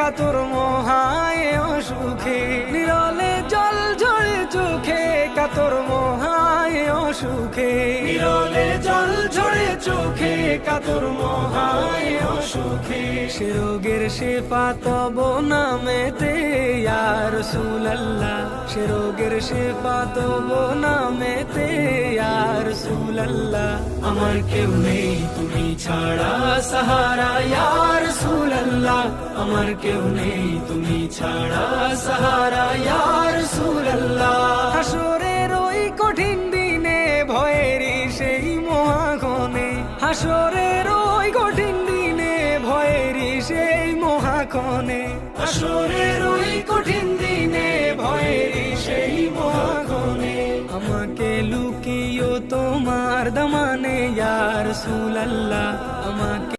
কাতর মহায় অসুখে, নিরলে জল ঝরে চোখে কাতর মহায় অসুখে, নিরলে জল ঝরে চোখে কাতর মহায় অসুখে। সে রোগের শেফা তব নামেতে ইয়া রাসূলুল্লাহ, সে রোগের শেফা তব নামেতে ইয়া রাসূলুল্লাহ। আমার কেউ নেই তুমি ছাড়া সাহারা ইয়া রাসূলুল্লাহ, আমার কেউ নেই তুমি ছাড়া সাহারা ইয়া রাসূলুল্লাহ। হাসরের ওই কঠিন দিনে ভয়েরই সেই মহাক্ষণে, হাসরের ওই কঠিন দিনে ভয়েরই সেই মহাক্ষণে, হাসরের ওই কঠিন দিনে ভয়েরই সেই মহাক্ষণে। আমাকে লুকিও তোমার দামানে ইয়া রাসূলুল্লাহ, আমাকে